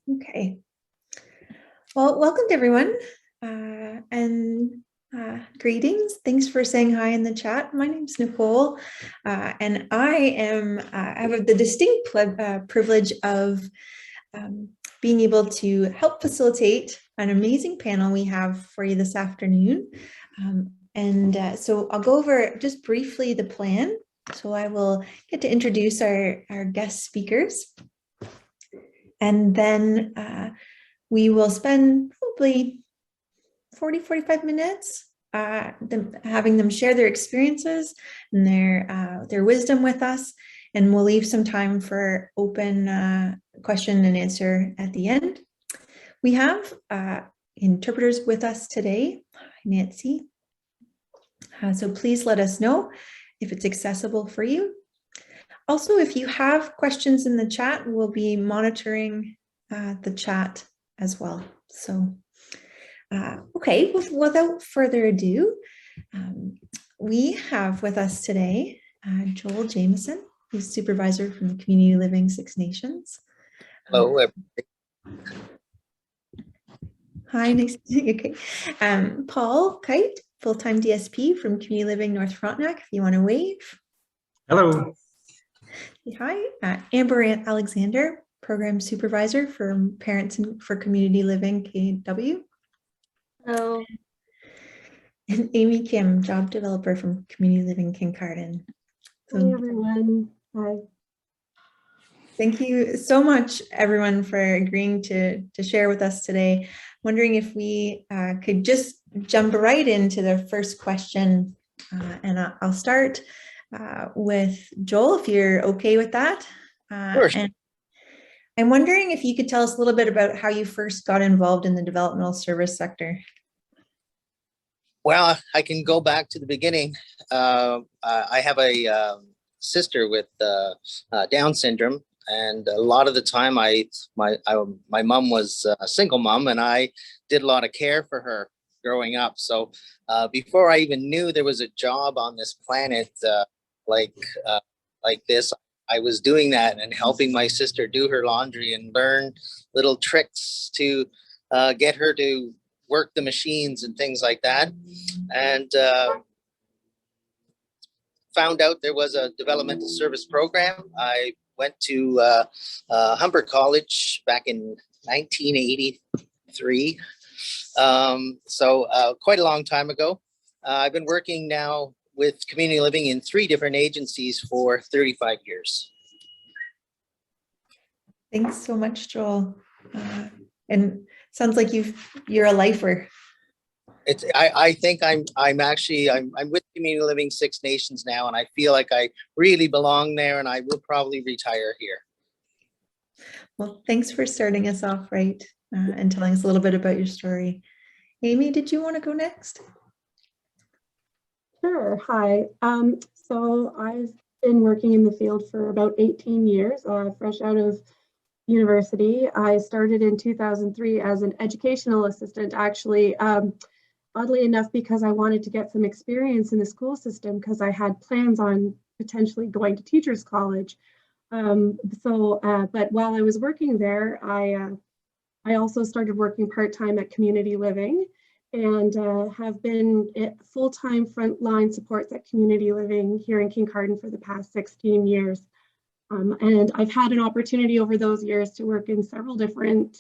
Okay. Well, welcome to everyone, and greetings. Thanks for saying hi in the chat. My name's Nicole, and I have the distinct privilege of being able to help facilitate an amazing panel we have for you this afternoon. So I'll go over just briefly the plan. So I will get to introduce our guest speakers. And then we will spend probably 40-45 minutes having them share their experiences and their wisdom with us. And we'll leave some time for open question and answer at the end. We have interpreters with us today. Hi, Nancy. So please let us know if it's accessible for you. Also, if you have questions in the chat, we'll be monitoring the chat as well. So, okay, without further ado, we have with us today Joel Jamieson, who's supervisor from the Community Living Six Nations. Hello, everybody. Hi, nice to see you. Okay. Paul Kyte, full-time DSP from Community Living North Frontenac, if you want to wave. Hello. Hi, Amber Alexander, program supervisor for Parents for Community Living KW. Hello. And Amiee Kim, job developer from Community Living Kincardine. Hi, everyone. Hi. Thank you so much, everyone, for agreeing to share with us today. Wondering if we could just jump right into the first question, and I'll start with Joel, if you're okay with that. Sure. And I'm wondering if you could tell us a little bit about how you first got involved in the developmental service sector. Well, I can go back to the beginning. I have a sister with Down syndrome, and a lot of the time my mom was a single mom, and I did a lot of care for her growing up. So before I even knew there was a job on this planet like this, I was doing that and helping my sister do her laundry and learn little tricks to get her to work the machines and things like that. And found out there was a developmental service program. I went to Humber College back in 1983. So quite a long time ago. I've been working now with community living in 3 different agencies for 35 years. Thanks so much, Joel. And sounds like you're a lifer. I think I'm with Community Living Six Nations now, and I feel like I really belong there, and I will probably retire here. Well, thanks for starting us off right and telling us a little bit about your story. Amiee, did you want to go next? Sure. Hi. So I've been working in the field for about 18 years, fresh out of university. I started in 2003 as an educational assistant, actually, oddly enough, because I wanted to get some experience in the school system because I had plans on potentially going to teachers college. But while I was working there, I also started working part-time at Community Living, and have been full-time frontline supports at Community Living here in Kincardine for the past 16 years. And I've had an opportunity over those years to work in several different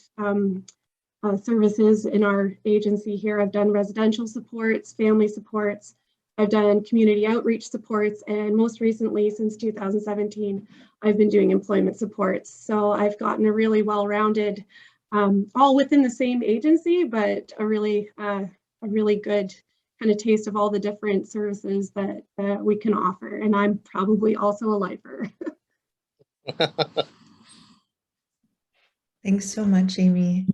services in our agency here. I've done residential supports, family supports, I've done community outreach supports, and most recently, since 2017, I've been doing employment supports. So I've gotten a really well-rounded, all within the same agency, but a really good kind of taste of all the different services that we can offer. And I'm probably also a lifer. Thanks so much, Amiee.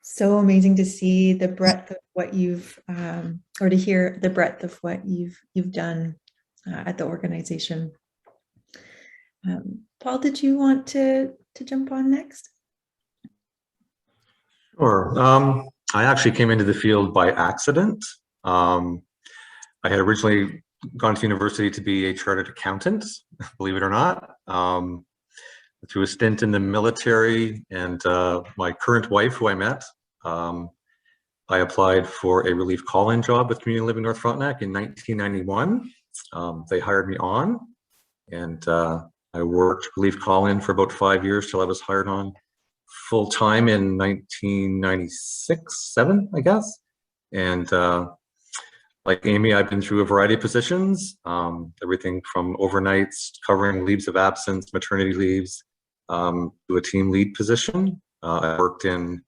So amazing to see the breadth of what you've, or to hear the breadth of what you've done at the organization. Paul, did you want to jump on next? Sure. I actually came into the field by accident. I had originally gone to university to be a chartered accountant, believe it or not. through a stint in the military and my current wife, who I met, I applied for a relief call-in job with Community Living North Frontenac in 1991. They hired me on, and I worked relief call-in for about 5 years till I was hired on full-time in 1996, 7, I guess. And like Amiee, I've been through a variety of positions, everything from overnights, covering leaves of absence, maternity leaves, to a team lead position. I worked in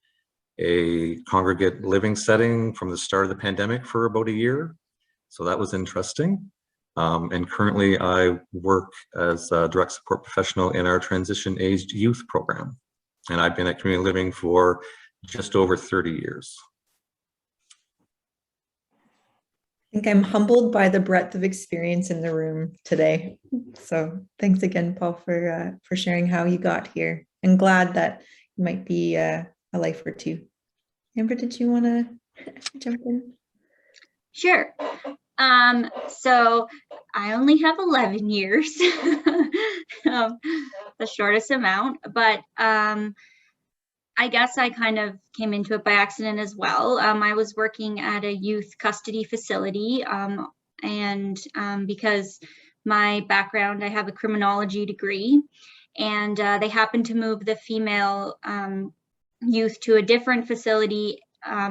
a congregate living setting from the start of the pandemic for about a year. So that was interesting. And currently I work as a direct support professional in our transition aged youth program. And I've been at Community Living for just over 30 years. I think I'm humbled by the breadth of experience in the room today. So thanks again, Paul, for sharing how you got here. I'm glad that you might be a life or two. Amber, did you want to jump in? Sure. So I only have 11 years, the shortest amount, but I guess I kind of came into it by accident as well. I was working at a youth custody facility, and because my background, I have a criminology degree, and they happened to move the female youth to a different facility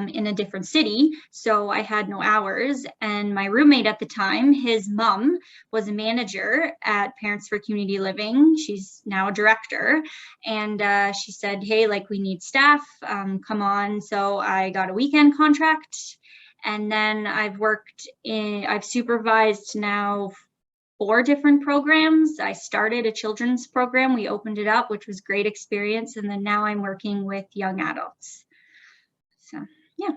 in a different city, so I had no hours. And my roommate at the time, his mom was a manager at Parents for Community Living. She's now a director, and she said, hey, like, we need staff, come on. So I got a weekend contract, and then I've supervised now 4 different programs. I started a children's program, we opened it up, which was great experience, and then now I'm working with young adults. So, yeah.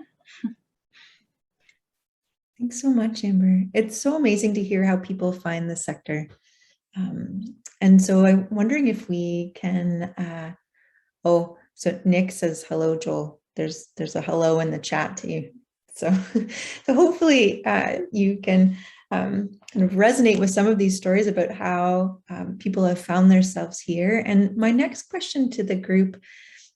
Thanks so much, Amber. It's so amazing to hear how people find the sector. And so I'm wondering if we can, so Nick says, hello, Joel. There's a hello in the chat to you. So hopefully you can kind of resonate with some of these stories about how people have found themselves here. And my next question to the group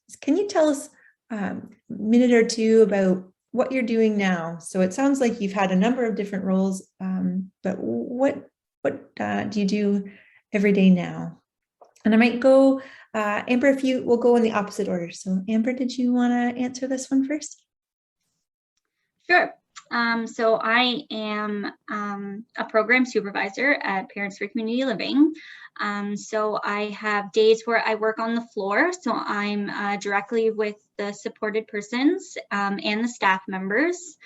is, can you tell us a minute or two about what you're doing now? So it sounds like you've had a number of different roles, but what do you do every day now? And I might go, Amber, if you will go in the opposite order. So Amber, did you want to answer this one first? Sure. So I am a program supervisor at Parents for Community Living. So I have days where I work on the floor. So I'm directly with the supported persons and the staff members.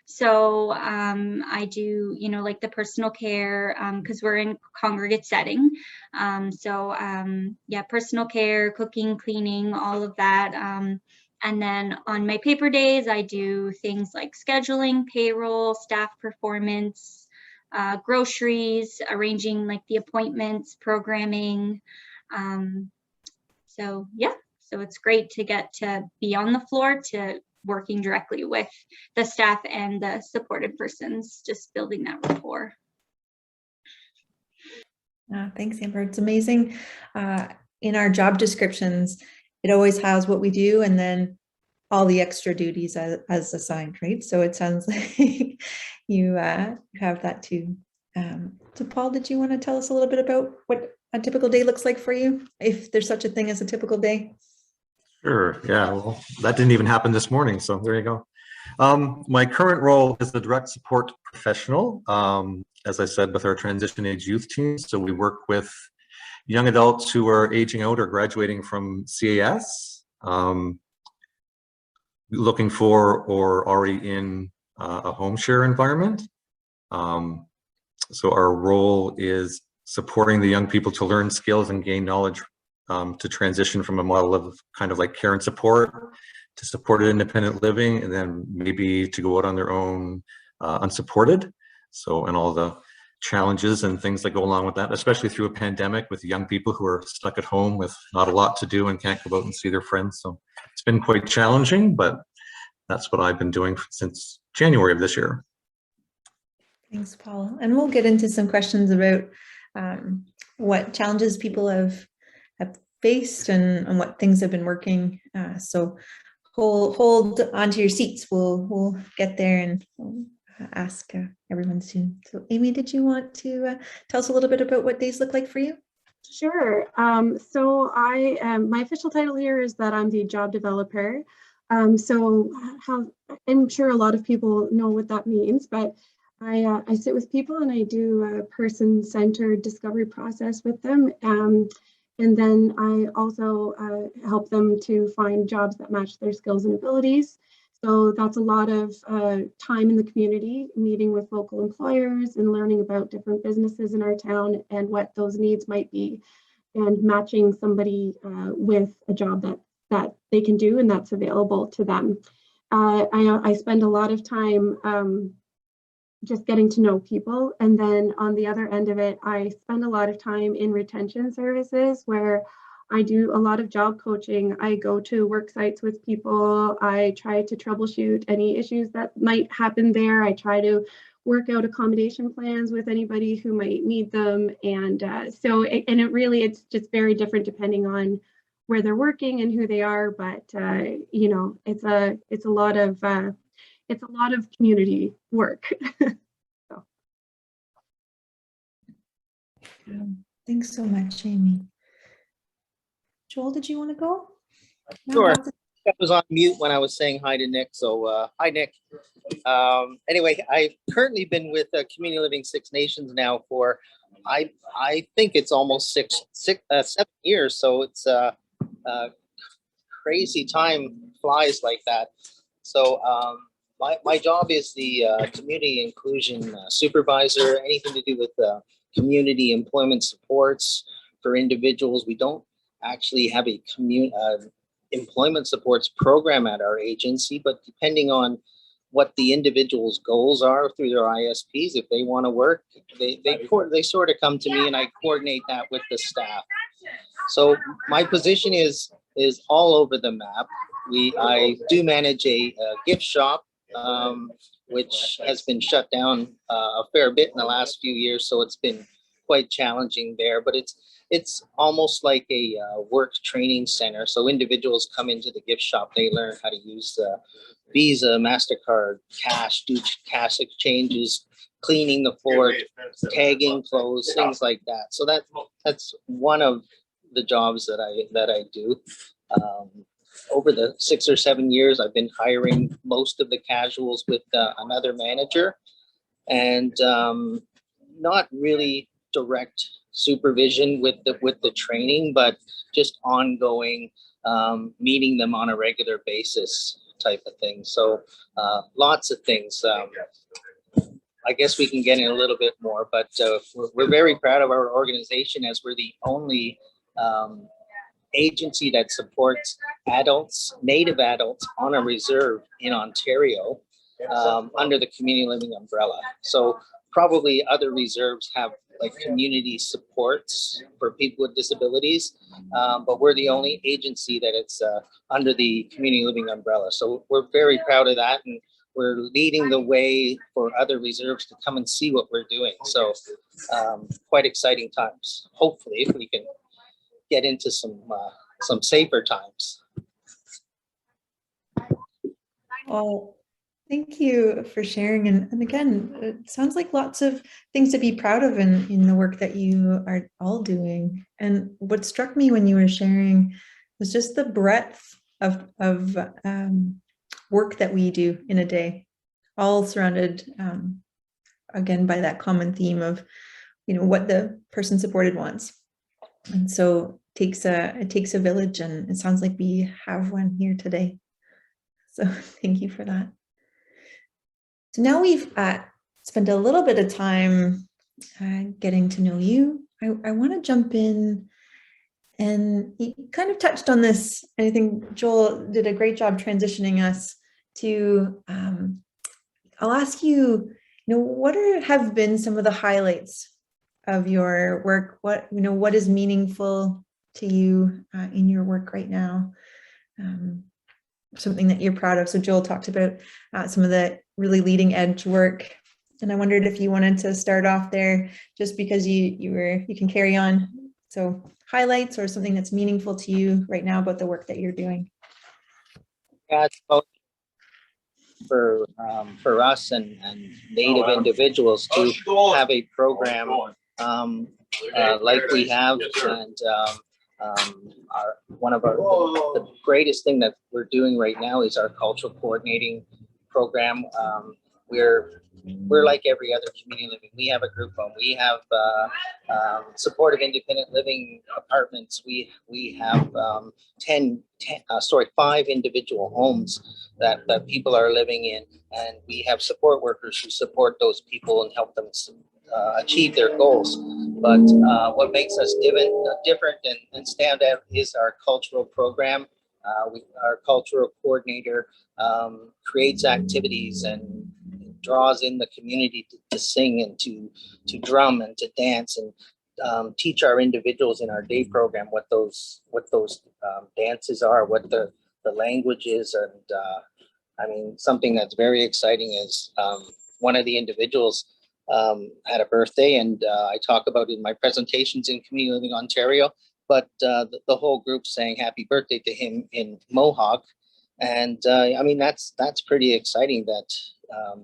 So I do, like the personal care, because we're in congregate setting. Yeah, personal care, cooking, cleaning, all of that. And then on my paper days, I do things like scheduling, payroll, staff performance, groceries, arranging like the appointments, programming. So yeah, so it's great to get to be on the floor, to working directly with the staff and the supported persons, just building that rapport. Thanks, Amber. It's amazing. In our job descriptions, it always has what we do and then all the extra duties as assigned, right? So it sounds like you have that too. So Paul, did you want to tell us a little bit about what a typical day looks like for you, if there's such a thing as a typical day? Sure, yeah, well, that didn't even happen this morning, so there you go. My current role is the direct support professional, as I said, with our transition age youth team. So we work with young adults who are aging out or graduating from CAS, looking for or already in a home share environment. So our role is supporting the young people to learn skills and gain knowledge to transition from a model of kind of like care and support to supported independent living, and then maybe to go out on their own unsupported. So, and all the challenges and things that go along with that, especially through a pandemic with young people who are stuck at home with not a lot to do and can't go out and see their friends. So it's been quite challenging, but that's what I've been doing since January of this year. Thanks, Paul. And we'll get into some questions about what challenges people have faced and what things have been working. So hold onto your seats. We'll get there and we'll ask everyone soon. So Amiee, did you want to tell us a little bit about what days look like for you? Sure. So my official title here is that I'm the job developer. I'm sure a lot of people know what that means, but I sit with people and I do a person-centered discovery process with them. And then I also help them to find jobs that match their skills and abilities. So that's a lot of time in the community, meeting with local employers and learning about different businesses in our town and what those needs might be, and matching somebody with a job that they can do and that's available to them. I spend a lot of time just getting to know people. And then on the other end of it, I spend a lot of time in retention services where I do a lot of job coaching. I go to work sites with people. I try to troubleshoot any issues that might happen there. I try to work out accommodation plans with anybody who might need them. And it's just very different depending on where they're working and who they are. But it's a lot of community work. So. Thanks so much, Amiee. Joel, did you want to go? Sure. I was on mute when I was saying hi to Nick. So hi, Nick. Anyway, I've currently been with Community Living Six Nations now for, I think it's almost 7 years. So it's crazy time flies like that. So my job is the community inclusion supervisor, anything to do with community employment supports for individuals. We don't actually have a employment supports program at our agency, but depending on what the individual's goals are through their ISPs, if they want to work, they sort of come to me and I coordinate that with the staff. So my position is all over the map. I do manage a gift shop, which has been shut down a fair bit in the last few years, so it's been quite challenging there. But it's almost like a work training center. So individuals come into the gift shop, they learn how to use Visa, MasterCard, cash, do cash exchanges, cleaning the floor, tagging clothes, things like that. So that's one of the jobs that I do. Over the 6 or 7 years, I've been hiring most of the casuals with another manager, and not really direct supervision with the training, but just ongoing, meeting them on a regular basis type of thing. So lots of things. I guess we can get in a little bit more, but we're very proud of our organization as we're the only agency that supports adults, Native adults on a reserve in Ontario under the community living umbrella. So probably other reserves have like community supports for people with disabilities, but we're the only agency that it's under the community living umbrella. So we're very proud of that, and we're leading the way for other reserves to come and see what we're doing. So quite exciting times. Hopefully, if we can get into some safer times. Well, thank you for sharing. And again, it sounds like lots of things to be proud of in the work that you are all doing. And what struck me when you were sharing was just the breadth of work that we do in a day, all surrounded again by that common theme of, what the person supported wants. And so it takes a village, and it sounds like we have one here today. So thank you for that. So now we've spent a little bit of time getting to know you. I want to jump in, and you kind of touched on this. I think Joel did a great job transitioning us to, I'll ask you, what have been some of the highlights of your work? What is meaningful to you in your work right now? Something that you're proud of. So Joel talked about some of the really leading edge work, and I wondered if you wanted to start off there, just because you can carry on. So highlights or something that's meaningful to you right now about the work that you're doing? Yeah, it's both for us and Native individuals to have a program like we have, and one of the greatest thing that we're doing right now is our cultural coordinating program. We're like every other community living. We have a group home. We have supportive independent living apartments. We have 5 individual homes that people are living in, and we have support workers who support those people and help them achieve their goals. But what makes us different and stand out is our cultural program. Our cultural coordinator creates activities and draws in the community to sing and to drum and to dance, and teach our individuals in our day program what those dances are, what the language is. And I mean, something that's very exciting is one of the individuals had a birthday, and I talk about it in my presentations in Community Living Ontario, but the whole group sang happy birthday to him in Mohawk. And I mean, that's pretty exciting that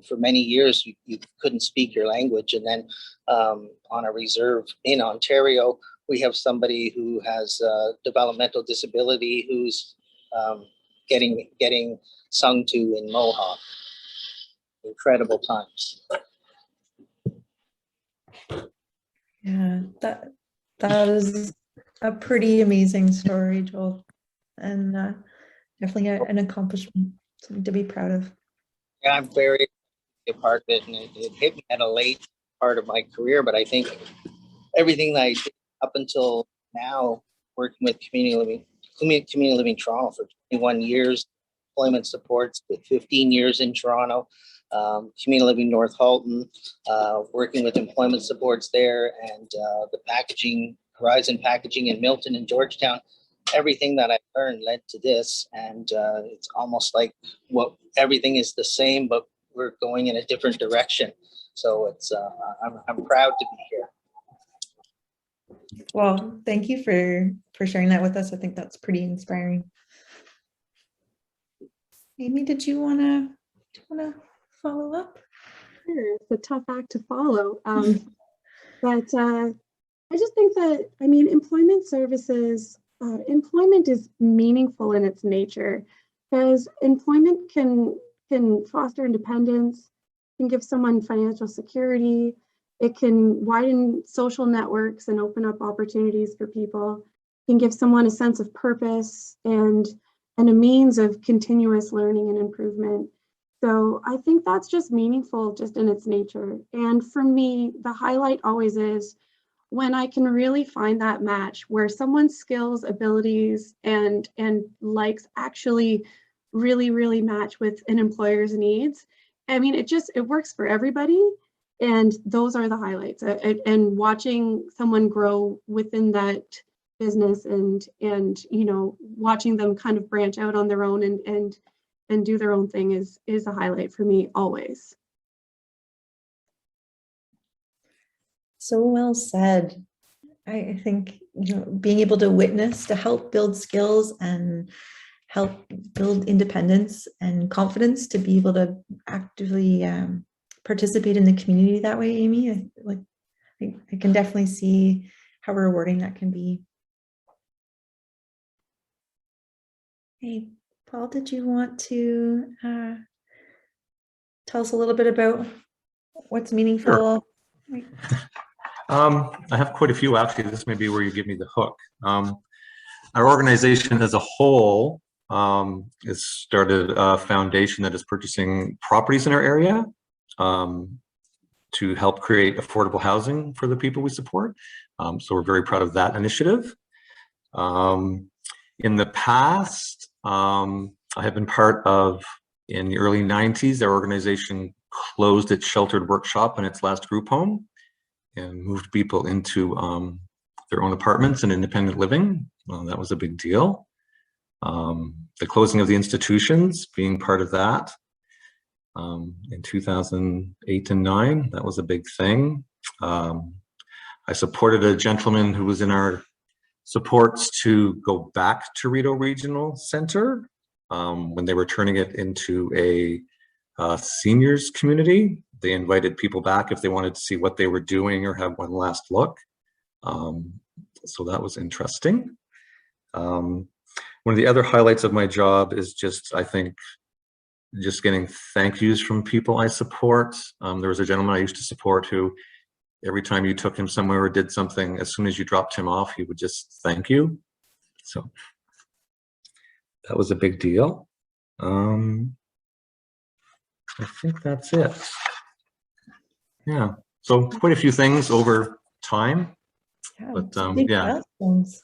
for many years you couldn't speak your language, and then on a reserve in Ontario, we have somebody who has a developmental disability who's getting sung to in Mohawk. Incredible times. Yeah, that is a pretty amazing story, Joel, and definitely an accomplishment, something to be proud of. Yeah, I'm very a part of it, and it hit me at a late part of my career, but I think everything that I did up until now, working with Community Living Toronto for 21 years, employment supports with 15 years in Toronto, Community Living North Halton, working with employment supports there, and the packaging, Horizon Packaging in Milton and Georgetown. Everything that I learned led to this, and it's almost like everything is the same, but we're going in a different direction. So it's I'm proud to be here. Well, thank you for sharing that with us. I think that's pretty inspiring. Amy, did you wanna follow up? Sure, it's a tough act to follow, but I just think that, I mean, employment services. Employment is meaningful in its nature, because employment can foster independence, can give someone financial security, it can widen social networks and open up opportunities for people, can give someone a sense of purpose and a means of continuous learning and improvement. So I think that's just meaningful just in its nature. And for me, the highlight always is when I can really find that match where someone's skills, abilities, and likes actually really match with an employer's needs. I mean, it works for everybody, and those are the highlights. And watching someone grow within that business, and you know, watching them kind of branch out on their own and do their own thing is a highlight for me always. So well said. I think, you know, being able to witness, to help build skills and help build independence and confidence to be able to actively participate in the community that way, Amy, I can definitely see how rewarding that can be. Hey, Paul, did you want to tell us a little bit about what's meaningful? Sure. Right. I have quite a few, actually. This may be where you give me the hook. Our organization as a whole has started a foundation that is purchasing properties in our area to help create affordable housing for the people we support. So we're very proud of that initiative. In the past, I have been part of, in the early 90s, our organization closed its sheltered workshop in its last group home and moved people into their own apartments and independent living. Well, that was a big deal. The closing of the institutions, being part of that in 2008 and 9, that was a big thing. I supported a gentleman who was in our supports to go back to Rideau Regional Center when they were turning it into a seniors community. They invited people back if they wanted to see what they were doing or have one last look. So that was interesting. One of the other highlights of my job is just, I think, just getting thank yous from people I support. There was a gentleman I used to support who, every time you took him somewhere or did something, as soon as you dropped him off, he would just thank you. So that was a big deal. I think that's it. Yeah, so quite a few things over time. Yeah, But some big yeah, milestones.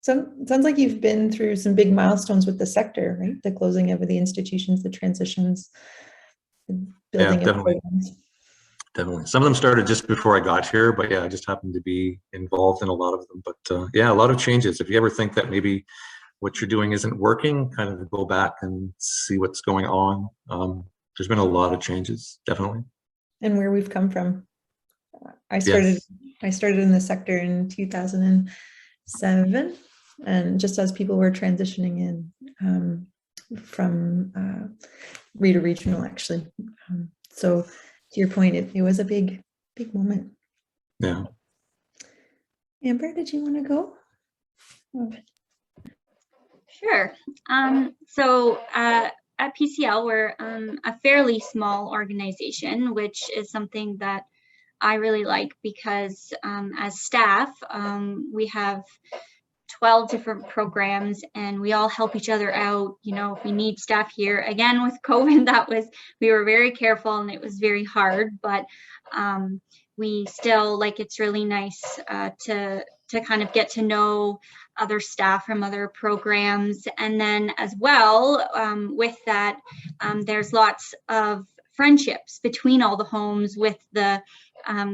So it sounds like you've been through some big milestones with the sector, right? The closing of the institutions, the transitions, the building of definitely. programs. Definitely. Some of them started just before I got here, but yeah, I just happened to be involved in a lot of them. But yeah, a lot of changes. If you ever think that maybe what you're doing isn't working, kind of go back and see what's going on. There's been a lot of changes, definitely. And where we've come from. I Yes. started in the sector in 2007, and just as people were transitioning in from Rideau Regional, actually. So to your point, it was a big moment. Yeah. Amber, did you want to go? Oh. Sure. So at PCL, we're a fairly small organization, which is something that I really like because as staff, we have 12 different programs and we all help each other out. You know, if we need staff here, again with COVID, we were very careful and it was very hard, but we still, like, it's really nice to kind of get to know other staff from other programs. And then as well, with that, there's lots of friendships between all the homes with the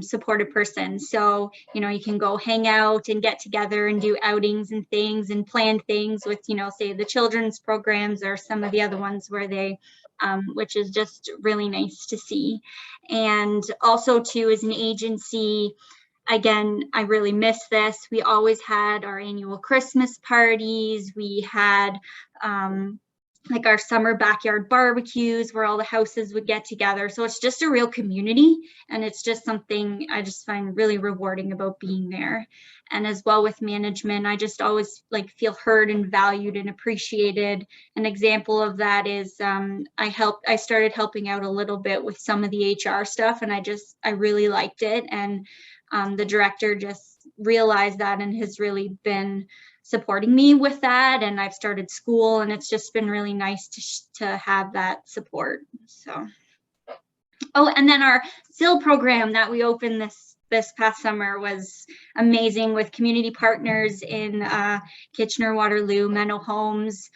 supportive person. So, you know, you can go hang out and get together and do outings and things and plan things with, you know, say the children's programs or some of the other ones where they, which is just really nice to see. And also too, as an agency, again, I really miss this. We always had our annual Christmas parties. We had like our summer backyard barbecues where all the houses would get together. So it's just a real community. And it's just something I just find really rewarding about being there. And as well with management, I just always like feel heard and valued and appreciated. An example of that is I started helping out a little bit with some of the HR stuff, and I really liked it. And the director just realized that and has really been supporting me with that. And I've started school, and it's just been really nice to have that support. So, oh, and then our SIL program that we opened this past summer was amazing with community partners in Kitchener, Waterloo, Menno Homes.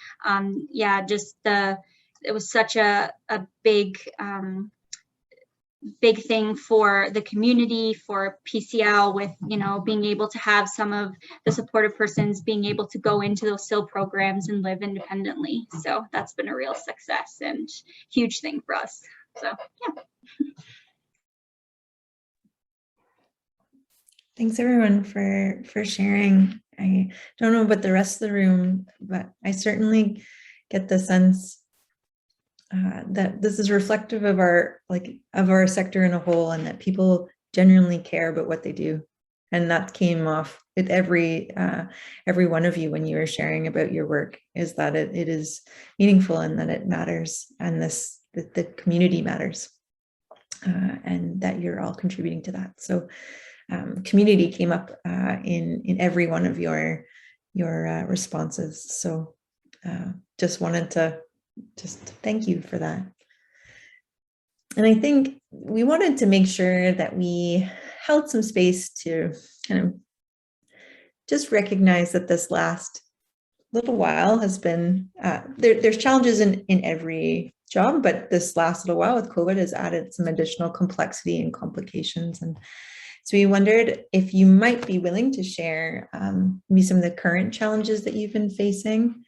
Yeah, just it was such a big big thing for the community, for PCL, with, you know, being able to have some of the supportive persons being able to go into those SIL programs and live independently. So that's been a real success and huge thing for us. So yeah. Thanks everyone for sharing. I don't know about the rest of the room, but I certainly get the sense that this is reflective of our sector in a whole, and that people genuinely care about what they do. And that came off with every one of you when you were sharing about your work, is that it is meaningful and that it matters, and that the community matters, and that you're all contributing to that. So community came up in every one of your responses. So just wanted to thank you for that. And I think we wanted to make sure that we held some space to kind of just recognize that this last little while has been, there's challenges in every job, but this last little while with COVID has added some additional complexity and complications. And so we wondered if you might be willing to share maybe some of the current challenges that you've been facing.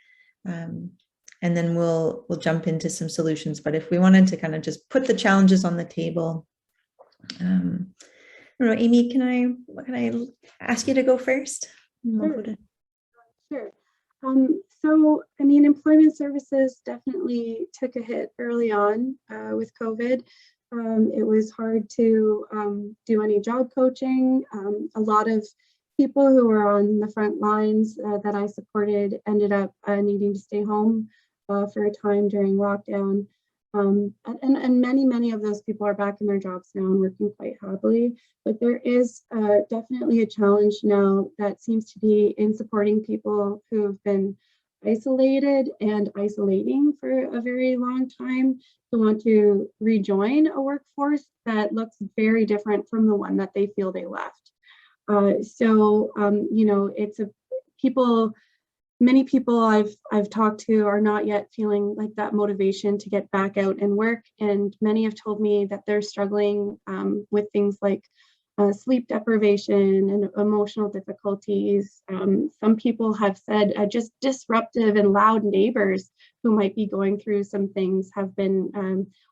And then we'll jump into some solutions. But if we wanted to kind of just put the challenges on the table, I don't know, Amiee, can I ask you to go first? Sure. So, I mean, employment services definitely took a hit early on with COVID. It was hard to do any job coaching. A lot of people who were on the front lines that I supported ended up needing to stay home for a time during lockdown. And many of those people are back in their jobs now and working quite happily. But there is definitely a challenge now that seems to be in supporting people who have been isolated and isolating for a very long time, who want to rejoin a workforce that looks very different from the one that they feel they left. You know, it's many people I've talked to are not yet feeling like that motivation to get back out and work, and many have told me that they're struggling with things like sleep deprivation and emotional difficulties. Some people have said just disruptive and loud neighbors who might be going through some things have been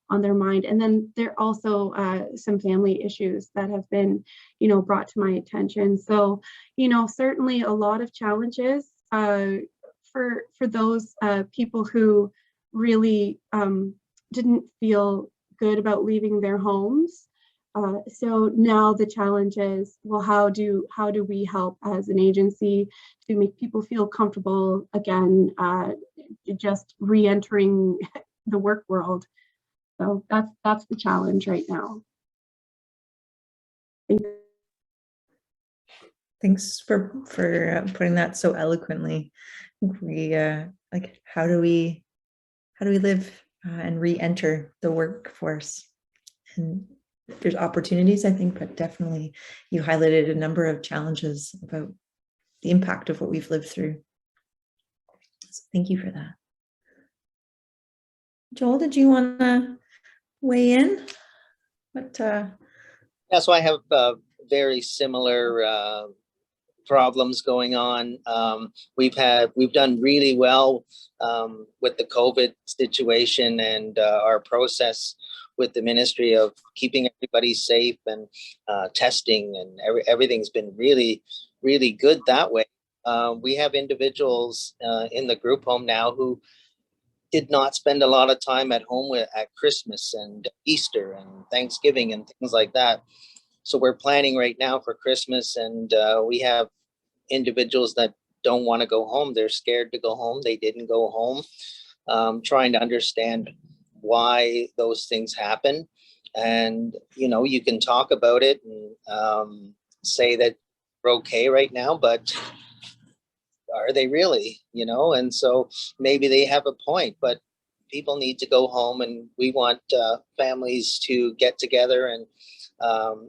on their mind. And then there are also some family issues that have been, you know, brought to my attention. So, you know, certainly a lot of challenges for those people who really didn't feel good about leaving their homes. So now the challenge is, well, how do we help as an agency to make people feel comfortable again, just re-entering the work world? So that's the challenge right now. Thanks for putting that so eloquently. We like, how do we live and re-enter the workforce? And there's opportunities, I think, but definitely you highlighted a number of challenges about the impact of what we've lived through. So thank you for that. Joel, did you want to weigh in? Yeah, so I have very similar problems going on. We've done really well with the COVID situation and our process with the ministry of keeping everybody safe and testing, and everything's been really, really good that way. We have individuals in the group home now who did not spend a lot of time at home at Christmas and Easter and Thanksgiving and things like that. So we're planning right now for Christmas, and we have individuals that don't want to go home. They're scared to go home. They didn't go home. Trying to understand why those things happen. And, you know, you can talk about it and say that we're okay right now, but are they really, you know? And so maybe they have a point, but people need to go home, and we want families to get together and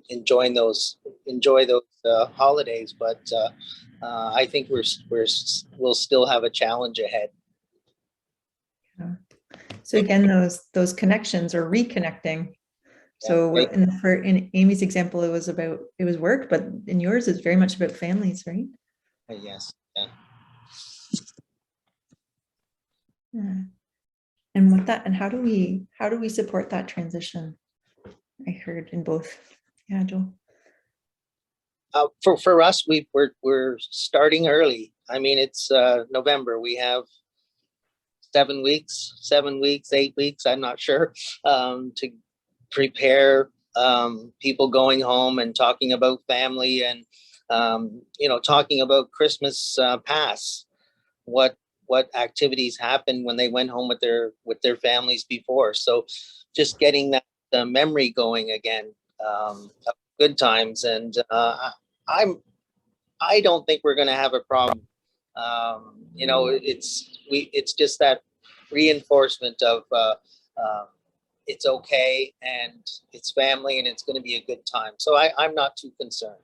enjoy those holidays. But I think we'll still have a challenge ahead. Yeah. So again, those connections or reconnecting. So Yeah. in Amy's example, it was work, but in yours, it's very much about families, right? Yes. Yeah. Yeah. And with that, and how do we support that transition? I heard in both. Yeah, Joel. For us, we're starting early. I mean, it's November. We have 7 weeks, 8 weeks. I'm not sure, to prepare people going home and talking about family and you know, talking about Christmas past. What activities happened when they went home with their families before. So just getting that memory going again, of good times. And I don't think we're going to have a problem. You know, it's just that reinforcement of it's okay and it's family and it's going to be a good time. So I'm not too concerned.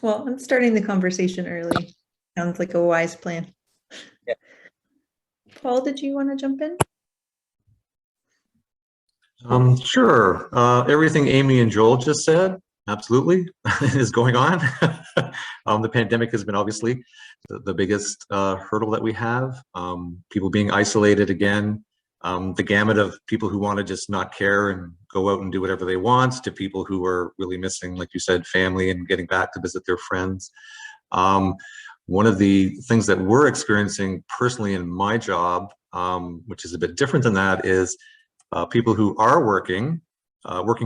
Well, I'm starting the conversation early. Sounds like a wise plan. Yeah. Paul, did you want to jump in? Sure. Everything Amy and Joel just said, absolutely, is going on. The pandemic has been obviously the biggest hurdle that we have. People being isolated again, the gamut of people who want to just not care and go out and do whatever they want, to people who are really missing, like you said, family and getting back to visit their friends. One of the things that we're experiencing personally in my job, which is a bit different than that, is people who are working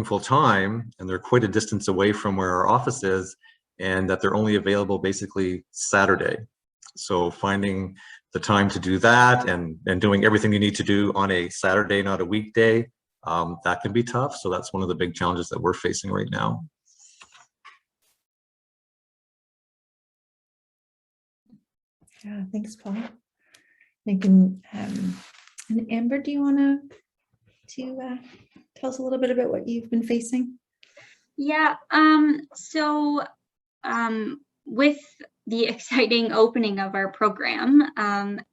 full time, and they're quite a distance away from where our office is, and that they're only available basically Saturday. So finding the time to do that and doing everything you need to do on a Saturday, not a weekday, that can be tough. So that's one of the big challenges that we're facing right now. Yeah, thanks, Paul. And Amber, do you want to tell us a little bit about what you've been facing? Yeah, with the exciting opening of our program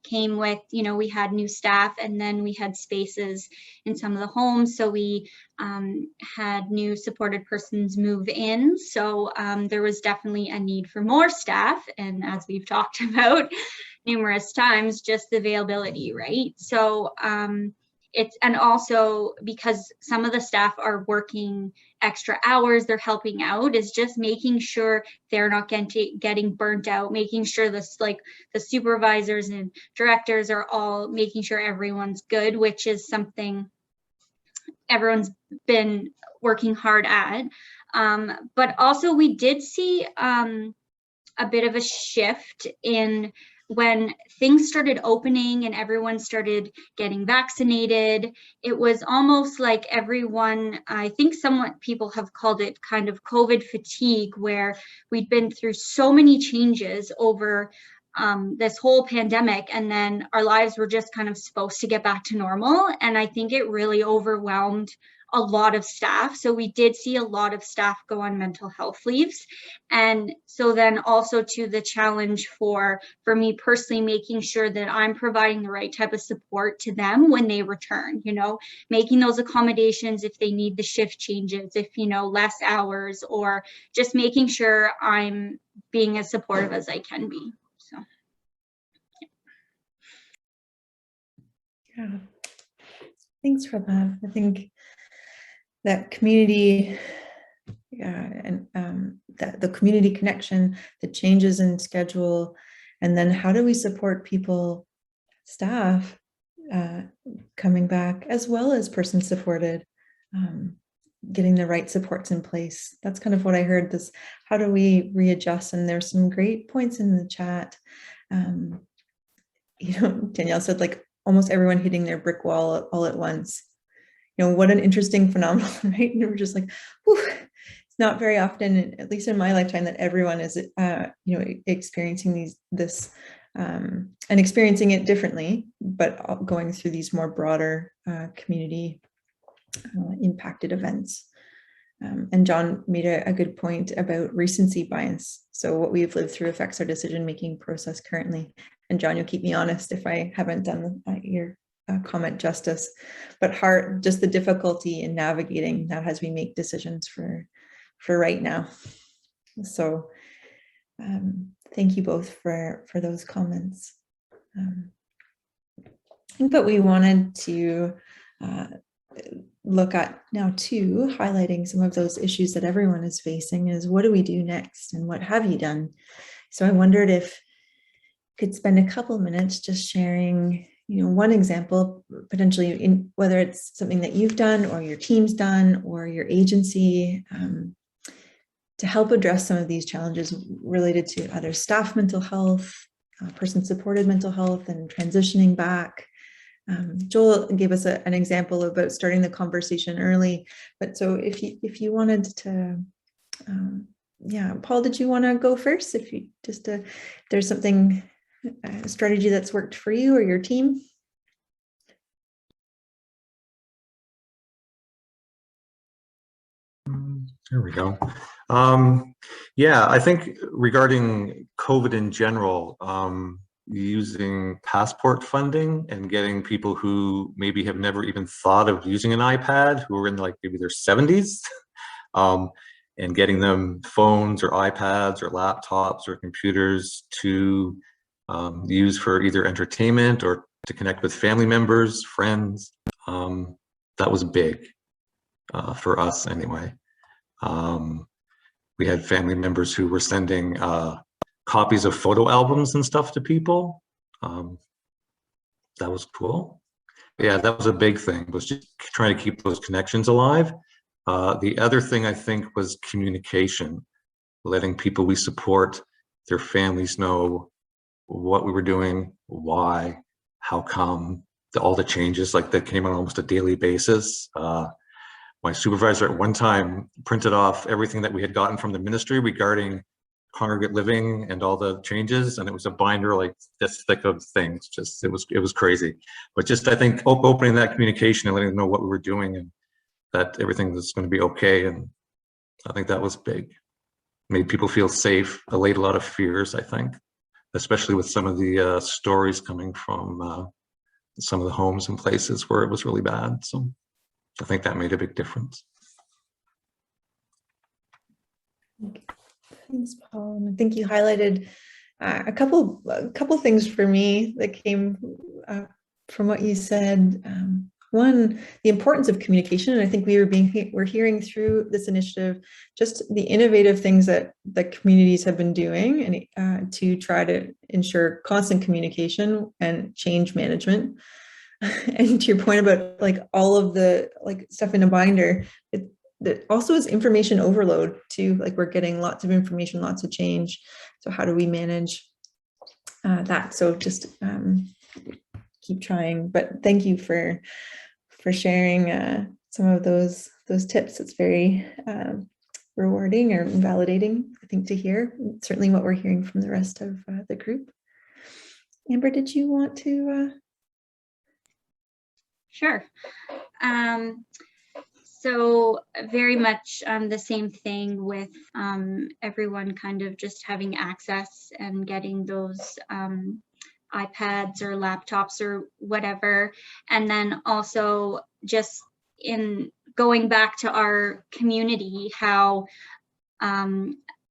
came with, we had new staff, and then we had spaces in some of the homes. So we had new supported persons move in. So there was definitely a need for more staff. And as we've talked about numerous times, just the availability, right? So and also because some of the staff are working extra hours, they're helping out, is just making sure they're not getting burnt out, making sure this, like, the supervisors and directors are all making sure everyone's good, which is something everyone's been working hard at. But also we did see a bit of a shift in when things started opening and everyone started getting vaccinated. It was almost like everyone, I think somewhat people have called it kind of COVID fatigue, where we'd been through so many changes over this whole pandemic, and then our lives were just kind of supposed to get back to normal. And I think it really overwhelmed a lot of staff. So we did see a lot of staff go on mental health leaves. And so then also to the challenge for me personally, making sure that I'm providing the right type of support to them when they return, making those accommodations if they need the shift changes, if, less hours, or just making sure I'm being as supportive as I can be. So. Yeah, thanks for that. I think that community and that the community connection, the changes in schedule, and then how do we support people, staff coming back, as well as person supported, getting the right supports in place. That's kind of what I heard, this, how do we readjust? And there's some great points in the chat. Danielle said, like, almost everyone hitting their brick wall all at once. What an interesting phenomenon, right? And we're just like, whew. It's not very often, at least in my lifetime, that everyone is, experiencing this and experiencing it differently, but going through these more broader community impacted events. And John made a good point about recency bias. So what we've lived through affects our decision-making process currently. And John, you'll keep me honest if I haven't done your comment justice, but just the difficulty in navigating that as we make decisions for right now. So thank you both for those comments. I think what we wanted to look at now too, highlighting some of those issues that everyone is facing, is what do we do next and what have you done? So I wondered if you could spend a couple minutes just sharing one example, potentially, in whether it's something that you've done or your team's done or your agency, to help address some of these challenges related to other staff mental health, person-supported mental health, and transitioning back. Joel gave us an example about starting the conversation early, but so if you wanted to, Paul, did you want to go first? If there's something, a strategy that's worked for you or your team? There we go. I think regarding COVID in general, using passport funding and getting people who maybe have never even thought of using an iPad, who are in like maybe their 70s, and getting them phones or iPads or laptops or computers to use for either entertainment or to connect with family members, friends. That was big for us anyway. We had family members who were sending copies of photo albums and stuff to people. That was cool. Yeah, that was a big thing, was just trying to keep those connections alive. The other thing I think was communication, letting people we support, their families know what we were doing, why, how come, all the changes like that came on almost a daily basis. My supervisor at one time printed off everything that we had gotten from the ministry regarding congregate living and all the changes, and it was a binder like this thick of things. Just it was crazy. But just I think opening that communication and letting them know what we were doing and that everything was going to be okay, and I think that was big. Made people feel safe, allayed a lot of fears, I think, especially with some of the stories coming from some of the homes and places where it was really bad. So I think that made a big difference. Thanks, Paul. And I think you highlighted a couple things for me that came from what you said. One, the importance of communication, and I think we're hearing through this initiative just the innovative things that the communities have been doing and to try to ensure constant communication and change management. And to your point about like all of the like stuff in a binder, that also is information overload too. Like we're getting lots of information, lots of change. So how do we manage that? So just keep trying. But thank you for sharing some of those tips. It's very rewarding or validating, I think, to hear. Certainly what we're hearing from the rest of the group. Amber, did you want to? Sure. So very much the same thing with everyone kind of just having access and getting those iPads or laptops or whatever. And then also just in going back to our community, how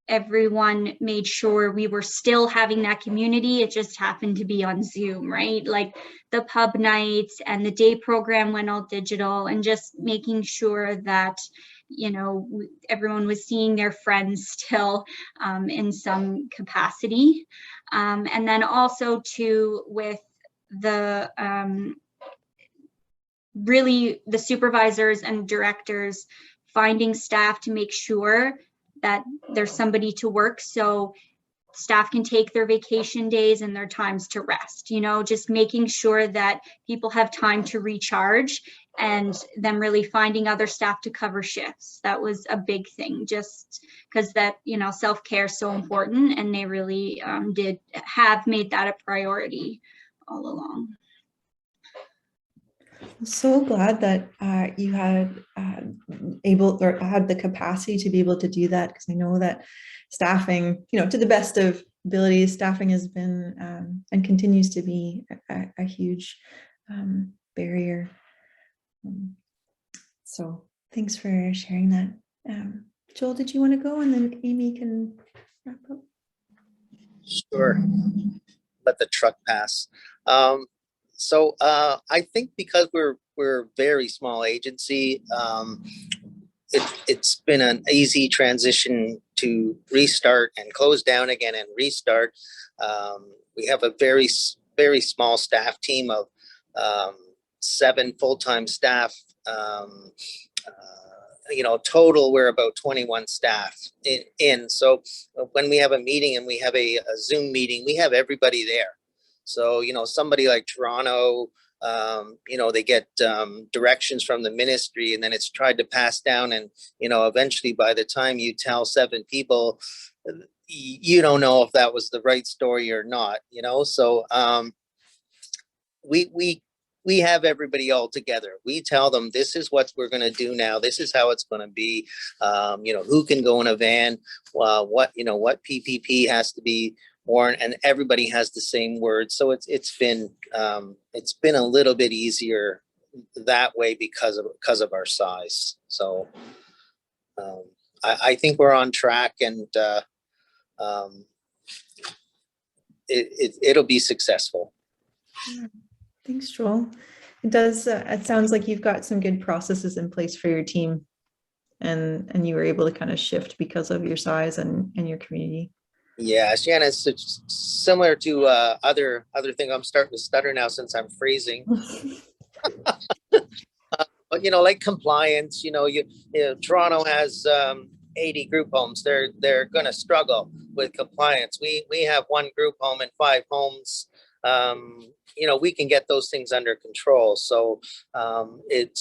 everyone made sure we were still having that community. It just happened to be on Zoom, right? Like the pub nights and the day program went all digital, and just making sure that, you know, everyone was seeing their friends still in some capacity. And then also too, with the really the supervisors and directors finding staff to make sure that there's somebody to work, so staff can take their vacation days and their times to rest, you know, just making sure that people have time to recharge, and them really finding other staff to cover shifts. That was a big thing, just because that, you know, self-care is so important, and they really have made that a priority all along. I'm so glad that you had had the capacity to be able to do that, because I know that staffing, you know, to the best of abilities, staffing has been and continues to be a huge barrier. So thanks for sharing that. Joel, did you want to go, and then Amiee can wrap up? Sure. Let the truck pass. So I think because we're a very small agency, it's been an easy transition to restart and close down again and restart. We have a very small staff team of 7 full-time staff. You know, total we're about 21 staff in. So when we have a meeting and we have a Zoom meeting, we have everybody there. So, you know, somebody like Toronto, you know, they get directions from the ministry, and then it's tried to pass down. And, you know, eventually by the time you tell 7 people, you don't know if that was the right story or not, you know. So we have everybody all together. We tell them, this is what we're going to do now. This is how it's going to be. You know, who can go in a van, what PPP has to be worn, and everybody has the same words. So it's been a little bit easier that way because of our size. So I think we're on track, and it'll be successful. Yeah. Thanks, Joel. It does. It sounds like you've got some good processes in place for your team, and you were able to kind of shift because of your size and your community. Yeah, Shannon, it's similar to other thing. I'm starting to stutter now since I'm freezing. But like compliance, Toronto has 80 group homes. They're going to struggle with compliance. We have one group home and 5 homes. We can get those things under control. So it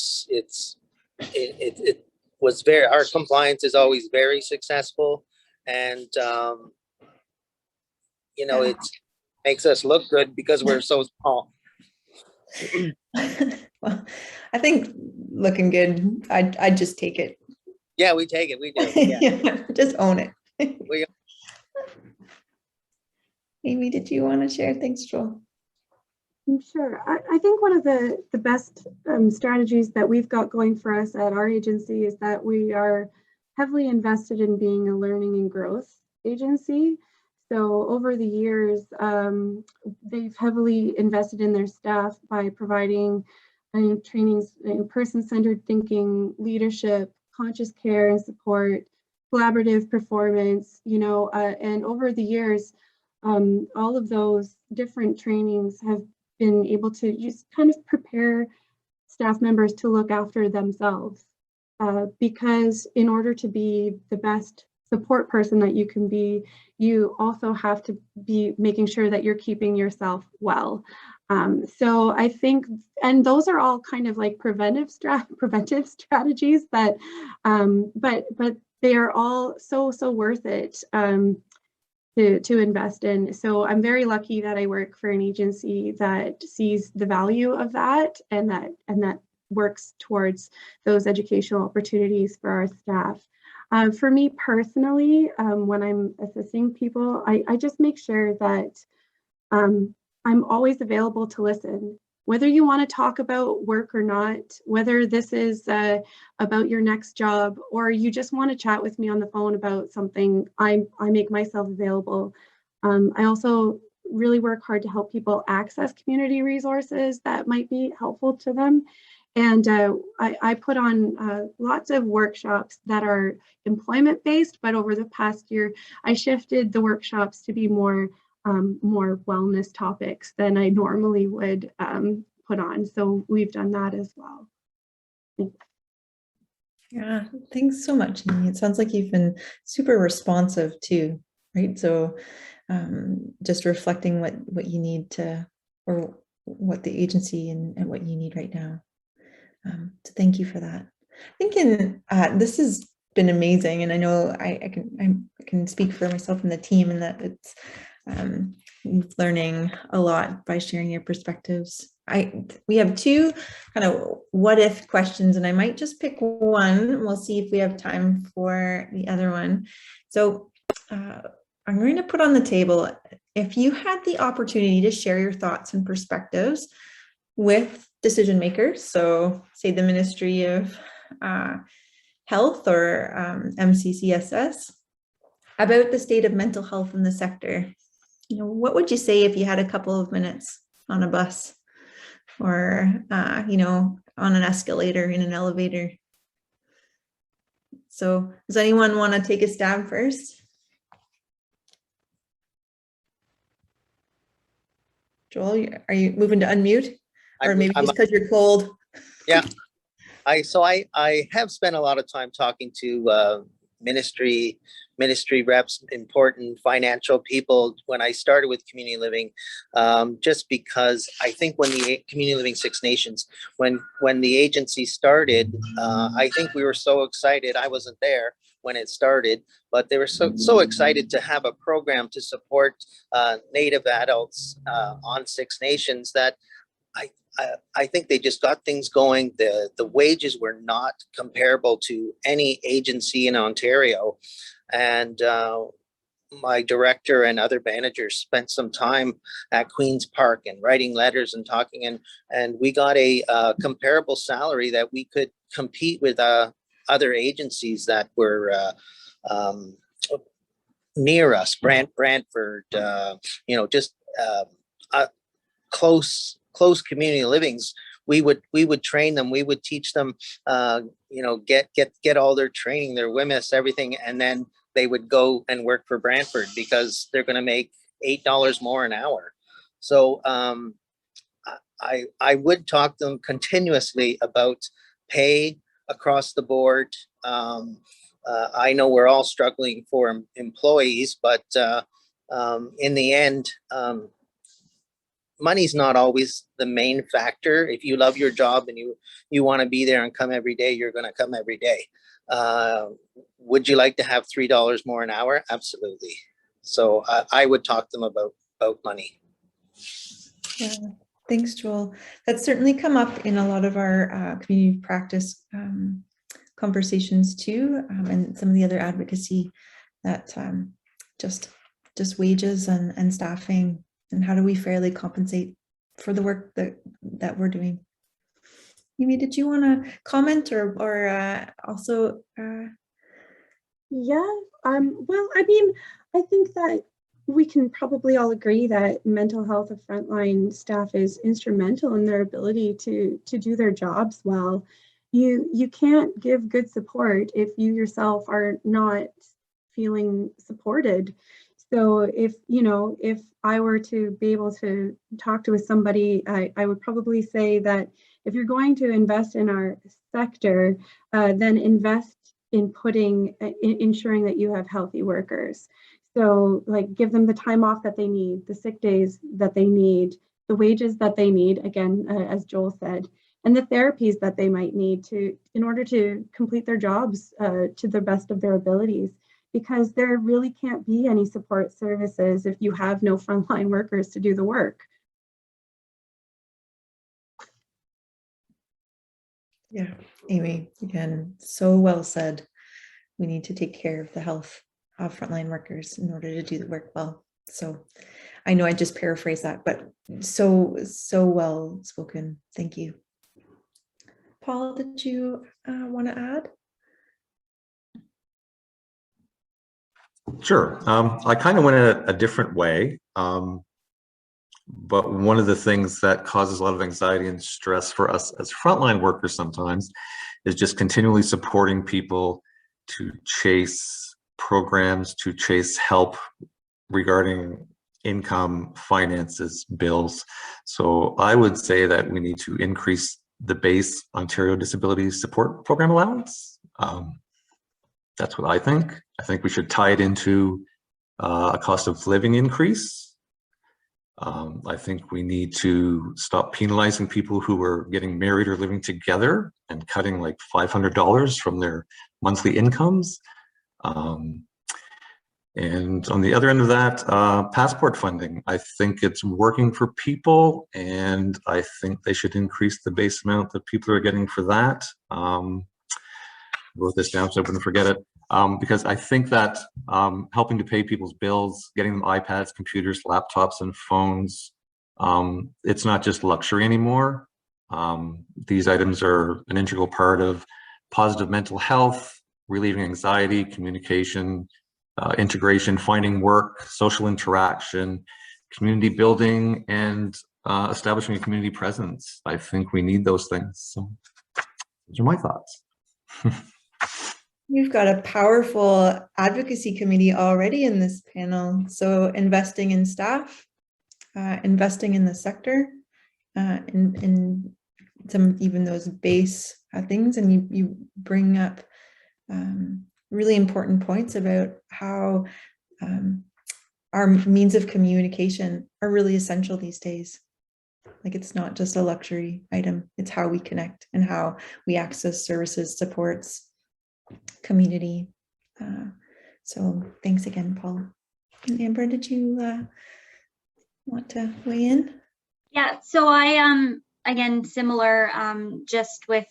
was very, our compliance is always very successful, and it makes us look good because we're so small. Well, I think looking good, I'd just take it. Yeah, we take it. We do. Yeah. Yeah, just own it. We, Amy, did you want to share? Thanks, Joel. Sure. I think one of the best strategies that we've got going for us at our agency is that we are heavily invested in being a learning and growth agency. So over the years, they've heavily invested in their staff by providing trainings in person-centered thinking, leadership, conscious care and support, collaborative performance, and over the years, all of those different trainings have been able to just kind of prepare staff members to look after themselves. Because in order to be the best support person that you can be, you also have to be making sure that you're keeping yourself well. So I think, and those are all kind of like preventive strategies that, but they are all so worth it to invest in. So I'm very lucky that I work for an agency that sees the value of that and that works towards those educational opportunities for our staff. For me personally, when I'm assisting people, I just make sure that I'm always available to listen. Whether you want to talk about work or not, whether this is about your next job, or you just want to chat with me on the phone about something, I make myself available. I also really work hard to help people access community resources that might be helpful to them. And I put on lots of workshops that are employment-based, but over the past year, I shifted the workshops to be more wellness topics than I normally would put on. So we've done that as well. Thanks. Yeah, thanks so much, Amy. It sounds like you've been super responsive too, right? So just reflecting what you need to, or what the agency and what you need right now. So thank you for that. Thinking this has been amazing, and I know I can speak for myself and the team, and that it's learning a lot by sharing your perspectives. We have 2 kind of what if questions, and I might just pick one. We'll see if we have time for the other one. So I'm going to put on the table, if you had the opportunity to share your thoughts and perspectives with decision makers, so say the Ministry of Health or MCCSS, about the state of mental health in the sector, what would you say if you had a couple of minutes on a bus or, on an escalator, in an elevator? So does anyone want to take a stab first? Joel, are you moving to unmute? Or maybe just because you're cold? Yeah. I have spent a lot of time talking to ministry reps, important financial people when I started with community living, just because I think when the Community Living Six Nations, when the agency started, I think we were so excited. I wasn't there when it started, but they were so excited to have a program to support Native adults on Six Nations that I think they just got things going. The wages were not comparable to any agency in Ontario. And my director and other managers spent some time at Queen's Park and writing letters and talking, and we got a comparable salary that we could compete with other agencies that were near us, Brantford, just close community livings. We would train them. We would teach them, get all their training, their WMIS, everything, and then they would go and work for Brantford because they're going to make $8 more an hour. So I would talk to them continuously about pay across the board. I know we're all struggling for employees, but in the end, money's not always the main factor. If you love your job and you want to be there and come every day, you're going to come every day. Would you like to have $3 more an hour? Absolutely. So I would talk to them about money. Yeah, thanks, Joel. That's certainly come up in a lot of our community practice conversations too, and some of the other advocacy, that just wages and staffing, and how do we fairly compensate for the work that we're doing. Amiee, did you want to comment or also? Yeah, well, I mean, I think that we can probably all agree that mental health of frontline staff is instrumental in their ability to do their jobs well. You can't give good support if you yourself are not feeling supported. So if I were to be able to talk to somebody, I would probably say that if you're going to invest in our sector, then invest in ensuring that you have healthy workers. So like give them the time off that they need, the sick days that they need, the wages that they need, again, as Joel said, and the therapies that they might need in order to complete their jobs to the best of their abilities. Because there really can't be any support services if you have no frontline workers to do the work. Yeah, Amiee, again, so well said. We need to take care of the health of frontline workers in order to do the work well. So I know I just paraphrased that, but so well spoken. Thank you. Paul, did you want to add? Sure. I kind of went a different way, but one of the things that causes a lot of anxiety and stress for us as frontline workers sometimes is just continually supporting people to chase programs, to chase help regarding income, finances, bills. So I would say that we need to increase the base Ontario Disability Support Program allowance. That's what I think. I think we should tie it into a cost of living increase. I think we need to stop penalizing people who are getting married or living together and cutting like $500 from their monthly incomes. And on the other end of that, passport funding. I think it's working for people, and I think they should increase the base amount that people are getting for that. Wrote this down so I wouldn't forget it, because I think that helping to pay people's bills, getting them iPads, computers, laptops, and phones, it's not just luxury anymore. These items are an integral part of positive mental health, relieving anxiety, communication, integration, finding work, social interaction, community building, and establishing a community presence. I think we need those things. So those are my thoughts. We've got a powerful advocacy committee already in this panel. So investing in staff, investing in the sector, in some even those base things, and you bring up really important points about how our means of communication are really essential these days. Like, it's not just a luxury item, it's how we connect and how we access services, supports, community. So thanks again, Paul. And Amber, did you want to weigh in? Yeah, so I again, similar, just with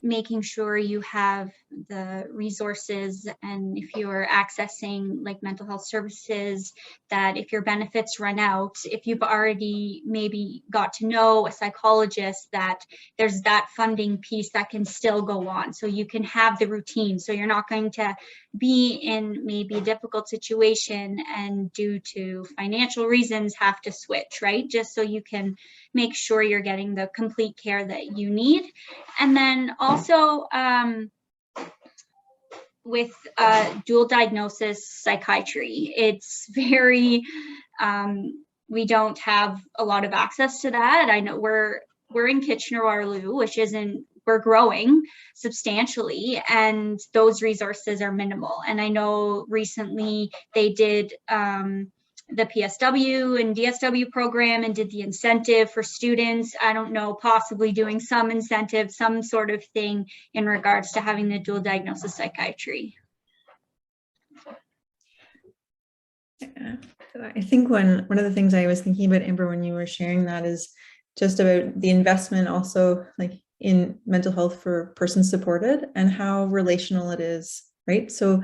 making sure you have the resources, and if you're accessing like mental health services, that if your benefits run out, if you've already maybe got to know a psychologist, that there's that funding piece that can still go on, so you can have the routine, so you're not going to be in maybe a difficult situation and due to financial reasons have to switch, right? Just so you can make sure you're getting the complete care that you need. And then also with dual diagnosis psychiatry. It's very, we don't have a lot of access to that. I know we're in Kitchener-Waterloo, which isn't, we're growing substantially, and those resources are minimal. And I know recently they did the PSW and DSW program and did the incentive for students. I don't know, possibly doing some incentive, some sort of thing in regards to having the dual diagnosis psychiatry. Yeah. I think one of the things I was thinking about, Amber, when you were sharing that, is just about the investment also, like in mental health for persons supported, and how relational it is, right? So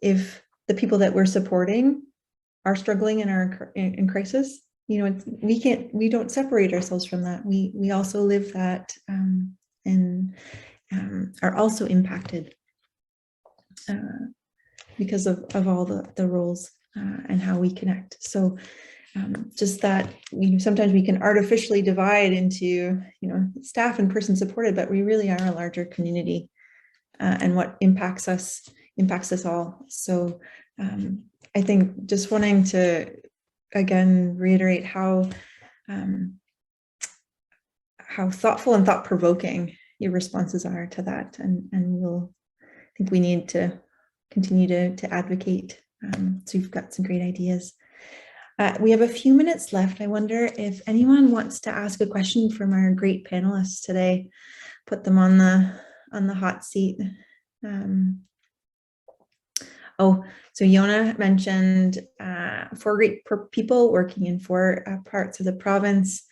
if the people that we're supporting are struggling and are in crisis, you know, we don't separate ourselves from that. We also live that, and are also impacted because of all the roles and how we connect. So just that sometimes we can artificially divide into, you know, staff and person supported, but we really are a larger community, and what impacts us all. So I think just wanting to again reiterate how thoughtful and thought-provoking your responses are to that, and I think we need to continue to advocate. So you've got some great ideas. We have a few minutes left. I wonder if anyone wants to ask a question from our great panelists today. Put them on the hot seat. Oh, so Yona mentioned 4 great people working in 4 parts of the province,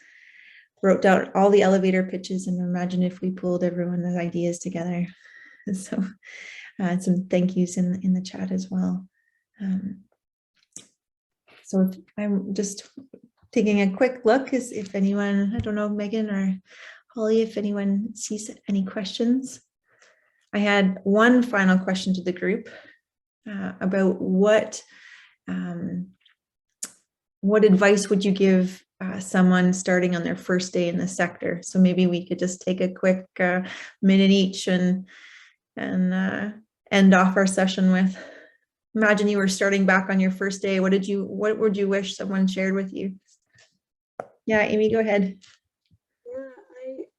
wrote down all the elevator pitches, and imagine if we pulled everyone's ideas together. So some thank yous in the chat as well. So I'm just taking a quick look as if anyone, I don't know, Megan or Holly, if anyone sees any questions. I had one final question to the group about what advice would you give someone starting on their first day in the sector? So maybe we could just take a quick minute each and end off our session with, imagine you were starting back on your first day. What would you wish someone shared with you? Yeah, Amiee, go ahead. Yeah,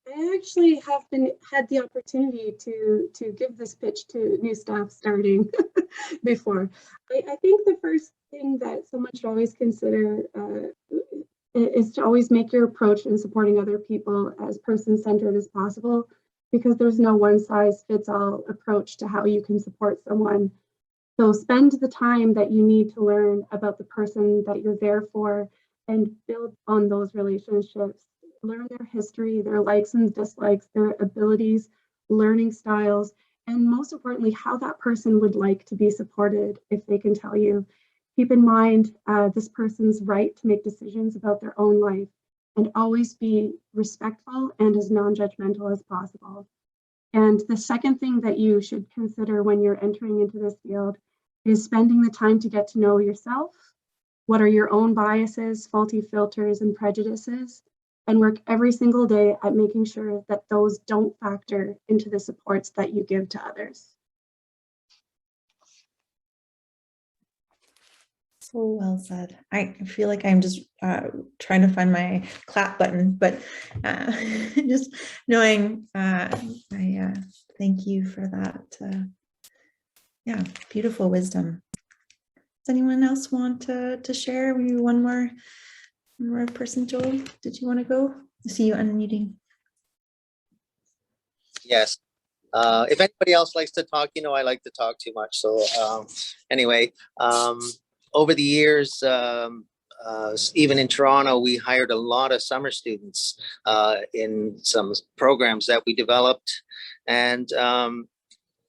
I actually have had the opportunity to give this pitch to new staff starting before. I think the first thing that someone should always consider is to always make your approach in supporting other people as person-centered as possible, because there's no one-size-fits-all approach to how you can support someone. So spend the time that you need to learn about the person that you're there for and build on those relationships. Learn their history, their likes and dislikes, their abilities, learning styles, and most importantly, how that person would like to be supported if they can tell you. Keep in mind this person's right to make decisions about their own life, and always be respectful and as non-judgmental as possible. And the second thing that you should consider when you're entering into this field is spending the time to get to know yourself. What are your own biases, faulty filters, and prejudices? And work every single day at making sure that those don't factor into the supports that you give to others. So well said. I feel like I'm just trying to find my clap button, but just knowing, I thank you for that. Yeah, beautiful wisdom. Does anyone else want to share? Maybe one more person. Joel, did you want to go? I see you unmuting. Yes. If anybody else likes to talk, you know, I like to talk too much. So anyway, over the years, even in Toronto, we hired a lot of summer students in some programs that we developed. And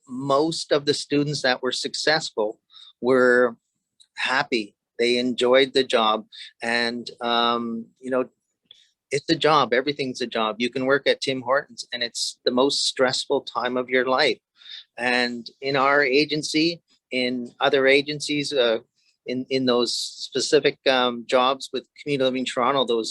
most of the students that were successful were happy. They enjoyed the job. And, you know, it's a job. Everything's a job. You can work at Tim Hortons and it's the most stressful time of your life. And in our agency, in other agencies, in those specific jobs with Community Living Toronto,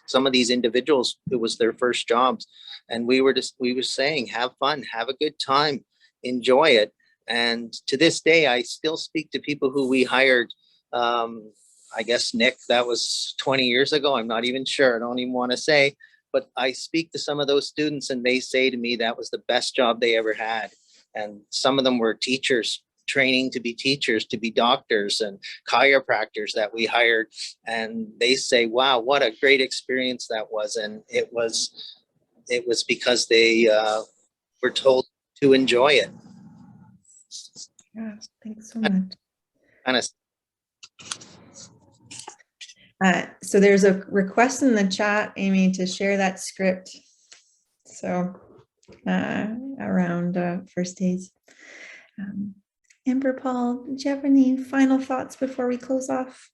some of these individuals, it was their first jobs. And we were saying, have fun, have a good time, enjoy it. And to this day, I still speak to people who we hired. I guess, Nick, that was 20 years ago. I'm not even sure. I don't even want to say. But I speak to some of those students and they say to me that was the best job they ever had. And some of them were teachers, training to be teachers, to be doctors and chiropractors that we hired. And they say, wow, what a great experience that was. And it was because they were told to enjoy it. Yeah, thanks so much. Kind of. So there's a request in the chat, Amiee, to share that script. So around first days. Amber, Paul, do you have any final thoughts before we close off?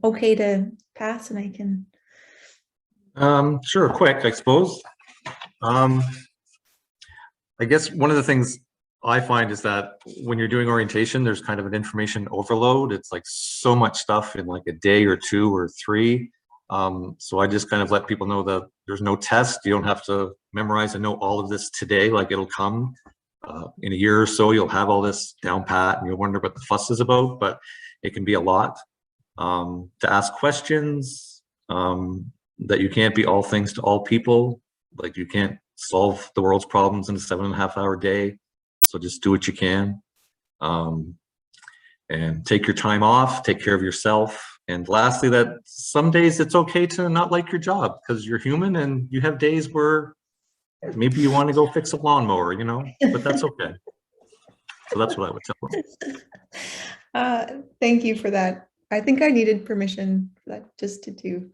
Okay to pass, and I can. Sure, quick, I suppose. I guess one of the things I find is that when you're doing orientation, there's kind of an information overload. It's like so much stuff in like a day or 2 or 3. So I just kind of let people know that there's no test. You don't have to memorize and know all of this today. Like it'll come in a year or so, you'll have all this down pat and you'll wonder what the fuss is about, but it can be a lot. To ask questions, that you can't be all things to all people. Like you can't solve the world's problems in a 7.5-hour day. So just do what you can, and take your time off, take care of yourself. And lastly, that some days it's okay to not like your job because you're human and you have days where maybe you want to go fix a lawnmower, you know, but that's okay. So that's what I would tell them. Thank you for that. I think I needed permission for that just to do.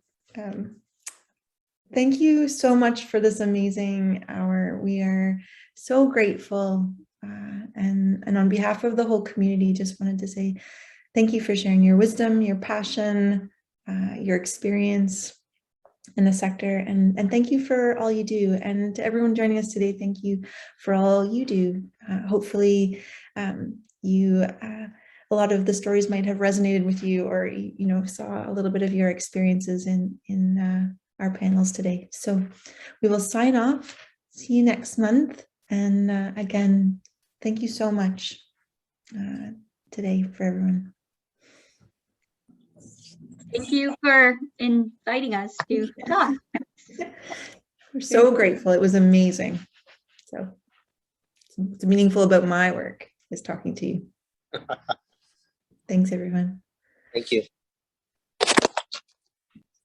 Thank you so much for this amazing hour. We are so grateful. And on behalf of the whole community, just wanted to say thank you for sharing your wisdom, your passion, your experience in the sector, and thank you for all you do. And to everyone joining us today, thank you for all you do. Hopefully a lot of the stories might have resonated with you, or you know, saw a little bit of your experiences in our panels today. So we will sign off. See you next month. And again, thank you so much today for everyone. Thank you for inviting us to talk. We're so grateful. It was amazing. So it's meaningful about my work is talking to you. Thanks, everyone. Thank you.